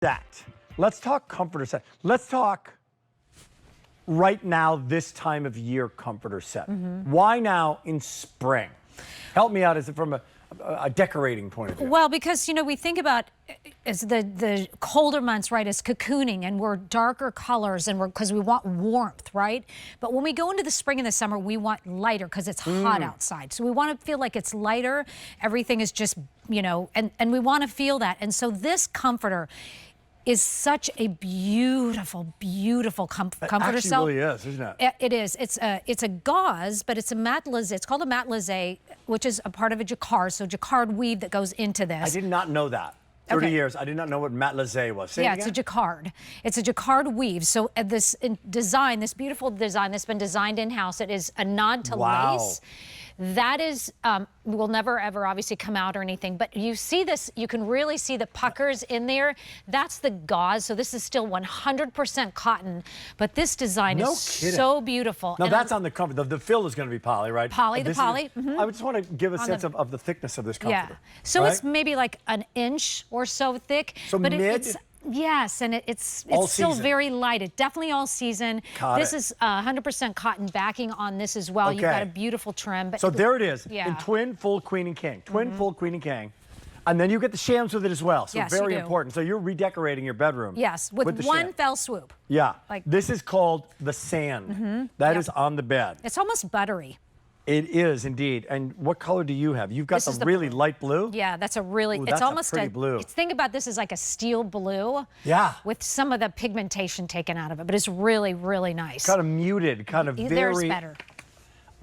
set. Let's talk comforter set. Let's talk right now, this time of year comforter set. Why now in spring? Help me out. Is it from a decorating point of view? Well, because, you know, we think about as the colder months, right, as cocooning, and we're darker colors, and because we want warmth, right? But when we go into the spring and the summer, we want lighter because it's hot outside. So we want to feel like it's lighter. Everything is just, you know, and we want to feel that. And so this comforter is such a beautiful, beautiful comforter. It actually really is, isn't it? It is. It's a gauze, but it's a matelasse. It's called a matelasse, which is a part of a jacquard. So jacquard weave that goes into this. I did not know that. 30 years, I did not know what matelasse was. Say it again? It's a jacquard. It's a jacquard weave. So this design, this beautiful design that's been designed in-house, it is a nod to lace. That is, will never ever obviously come out or anything, but you see this, you can really see the puckers in there. That's the gauze, so this is still 100% cotton, but this design is so beautiful. Now that's on the comforter. The fill is going to be poly, right? Poly, the poly. I just want to give a sense of the thickness of this comforter. Yeah, so it's maybe like an inch or so thick. So but it's yes, and it's still very light. It definitely all season. This is 100% cotton backing on this as well. You've got a beautiful trim. But so there it is, in twin, full, queen, and king. Twin, full, queen, and king. And then you get the shams with it as well. So very important. So you're redecorating your bedroom. Yes, with one fell swoop. Yeah. This is called the sand. That is on the bed. It's almost buttery. It is indeed. And what color do you have? You've got the really light blue? Yeah, that's a really, it's almost a pretty blue. Think about this as like a steel blue. Yeah. With some of the pigmentation taken out of it, but it's really, really nice. Kind of muted, kind of There's better.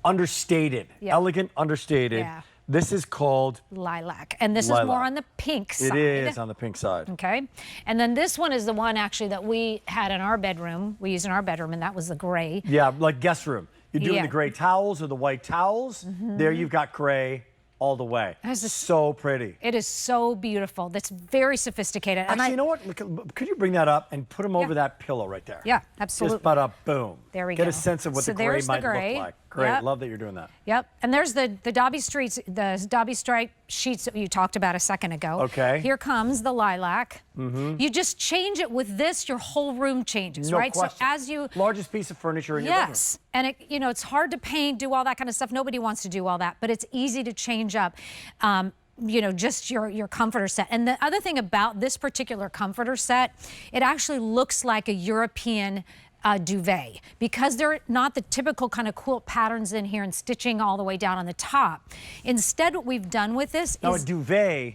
Understated, elegant, understated. Yeah. This is called lilac, and this is more on the pink side. It is on the pink side. Okay, and then this one is the one actually that we had in our bedroom. We used in our bedroom, and that was the gray. Yeah, like guest room. You're doing the gray towels or the white towels. There you've got gray all the way. It's so pretty. It is so beautiful. That's very sophisticated. Actually, you know what? Could you bring that up and put them over that pillow right there? Yeah, absolutely. Just but up, boom. There we go. Get a sense of what the gray might look like. Great, love that you're doing that. Yep, and there's the Dobby stripe sheets that you talked about a second ago. Okay. Here comes the lilac. You just change it with this, your whole room changes, right? Question. So as you largest piece of furniture in your bedroom. Yes, and you know, it's hard to paint, do all that kind of stuff. Nobody wants to do all that, but it's easy to change up. You know, just your comforter set. And the other thing about this particular comforter set, it actually looks like a European duvet, because they're not the typical kind of quilt patterns in here and stitching all the way down on the top. Instead, what we've done with this is... a duvet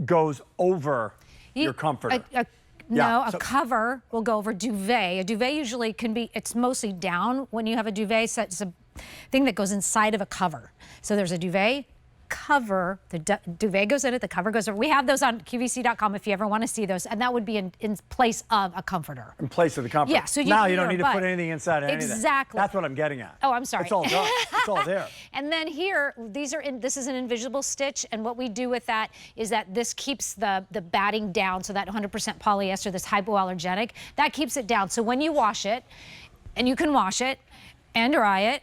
goes over your comforter. A cover will go over duvet. A duvet usually can be, it's mostly down when you have a duvet, so it's a thing that goes inside of a cover. So there's a duvet, cover, the duvet goes in it, the cover goes over. We have those on QVC.com if you ever want to see those, and that would be in place of a comforter. In place of the comforter. Yeah, so now you don't need to put anything inside anything. Exactly. That's what I'm getting at. Oh, I'm sorry. It's all done. It's all there. And then here, this is an invisible stitch, and what we do with that is that this keeps the batting down, so that 100% polyester, this hypoallergenic, that keeps it down. So when you wash it, and you can wash it and dry it,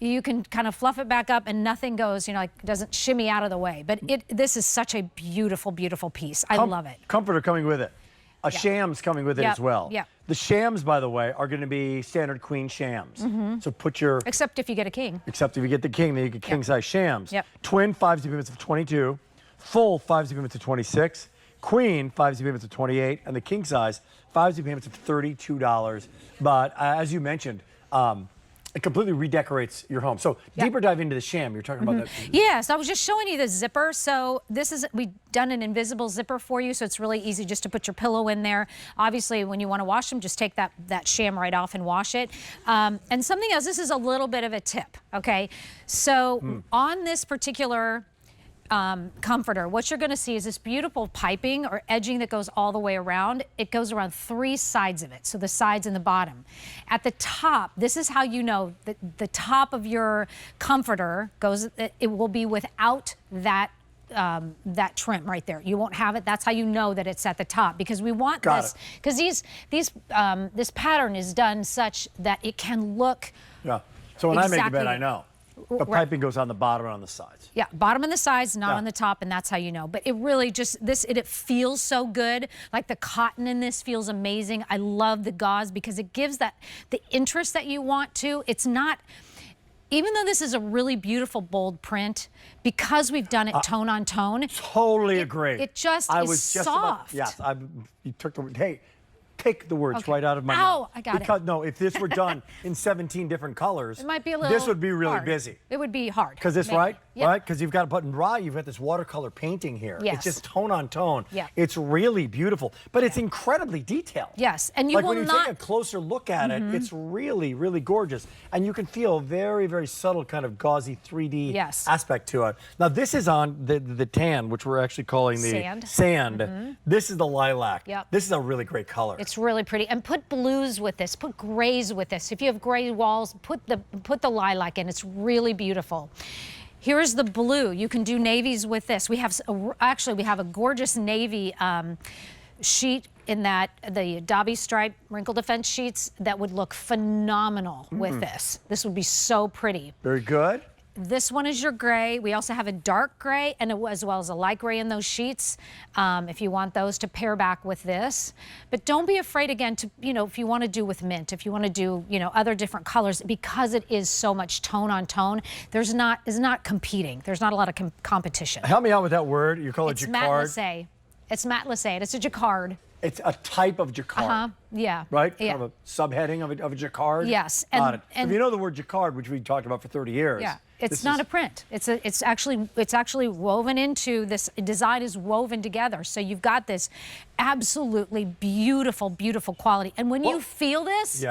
you can kind of fluff it back up and nothing goes, you know, like doesn't shimmy out of the way. But this is such a beautiful, beautiful piece. I love it. Comforter coming with it. A shams coming with it as well. Yeah. The shams, by the way, are going to be standard queen shams. So put your... Except if you get a king. Except if you get the king, then you get king size shams. Yep. Twin, 5 zip limits of 22. Full, 5 zip limits of 26. Queen, 5 zip limits of 28. And the king size, 5 zip limits of $32. But as you mentioned, it completely redecorates your home. So deeper dive into the sham. You're talking about that. Yes, I was just showing you the zipper. So this is, we've done an invisible zipper for you, so it's really easy just to put your pillow in there. Obviously, when you want to wash them, just take that sham right off and wash it. And something else, this is a little bit of a tip, okay? So on this particular comforter, what you're going to see is this beautiful piping or edging that goes all the way around. It goes around 3 sides of it, so the sides and the bottom. At the top, this is how you know that the top of your comforter goes, it will be without that that trim right there. You won't have it. That's how you know that it's at the top, because we want this, because this pattern is done such that it can look So when I make a bed, I know. The piping goes on the bottom and on the sides. Yeah, bottom and the sides, not on the top, and that's how you know. But it really just, it feels so good. Like the cotton in this feels amazing. I love the gauze because it gives the interest that you want to. It's not, even though this is a really beautiful, bold print, because we've done it tone on tone. Totally agree. It just is soft. Yes, you took the, hey, take the words right out of my mouth. Ow, I got it. Because, no, if this were done in 17 different colors, it might be a little this would be really hard. busy. It would be hard. Because it's maybe. right? Yep. Right? Because you've got to put in dry, you've got this watercolor painting here. Yes. It's just tone on tone. Yeah. It's really beautiful, but it's incredibly detailed. Yes, and you like will when you not... take a closer look at it, it's really, really gorgeous. And you can feel a very, very subtle kind of gauzy 3D aspect to it. Now, this is on the tan, which we're actually calling the sand. This is the lilac. Yep. This is a really great color. It's really pretty. And put blues with this, put grays with this. If you have gray walls, put the lilac in. It's really beautiful. Here's the blue. You can do navies with this. We have a gorgeous navy sheet in that, the Dobby stripe wrinkle defense sheets that would look phenomenal with this. This would be so pretty. Very good. This one is your gray. We also have a dark gray and as well as a light gray in those sheets if you want those to pair back with this. But don't be afraid, again, to, if you want to do with mint, if you want to do, other different colors, because it is so much tone on tone, it's not competing. There's not a lot of competition. Help me out with that word. You call it jacquard. Matelasse. It's matelasse. It's a jacquard. It's a type of jacquard. Yeah. Right? Yeah. Kind of a subheading of a jacquard. Yes. And if you know the word jacquard, which we talked about for 30 years. Yeah. It's not a print. It's actually woven into this design, is woven together. So you've got this absolutely beautiful, beautiful quality. And when you feel this,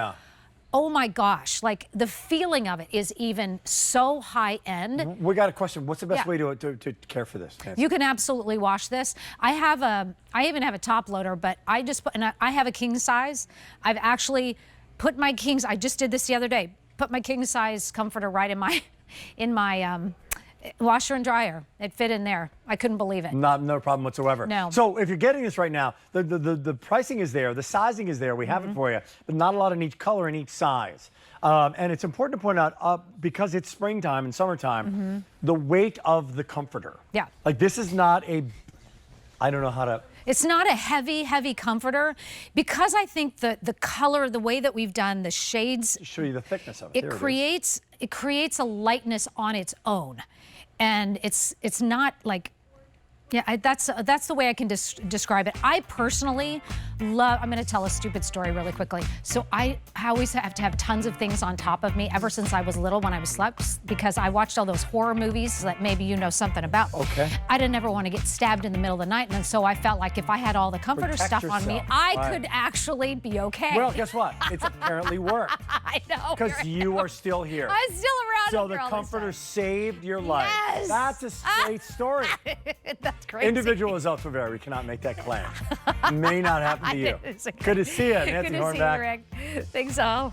oh my gosh, like the feeling of it is even so high end. We got a question. What's the best way to care for this, Nancy? You can absolutely wash this. I even have a top loader, but I have a king size. I've actually put my kings, I just did this the other day, put my king size comforter right in my washer and dryer. It fit in there. I couldn't believe it. No problem whatsoever. No. So if you're getting this right now, the pricing is there, the sizing is there, we have it for you, but not a lot in each color in each size. And it's important to point out, because it's springtime and summertime, the weight of the comforter. Yeah. Like this is not a, I don't know how to. It's not a heavy, heavy comforter, because I think the color, the way that we've done the shades, show you the thickness of it. It creates a lightness on its own, and it's not like, that's the way I can describe it. I personally love, I'm going to tell a stupid story really quickly. So I always have to have tons of things on top of me ever since I was little when I was slept, because I watched all those horror movies that maybe you know something about. Okay. I didn't ever want to get stabbed in the middle of the night, and so I felt like if I had all the comforter stuff on me, I could actually be okay. Well, guess what? It's apparently worked. I know. Because you are still here. I'm still around. So the comforter saved your life. Yes. That's a straight story. That's crazy. Individual results will vary. We cannot make that claim. May not happen to you. Good to see you, Nancy Hornback. Good to see you, Rick. Think so.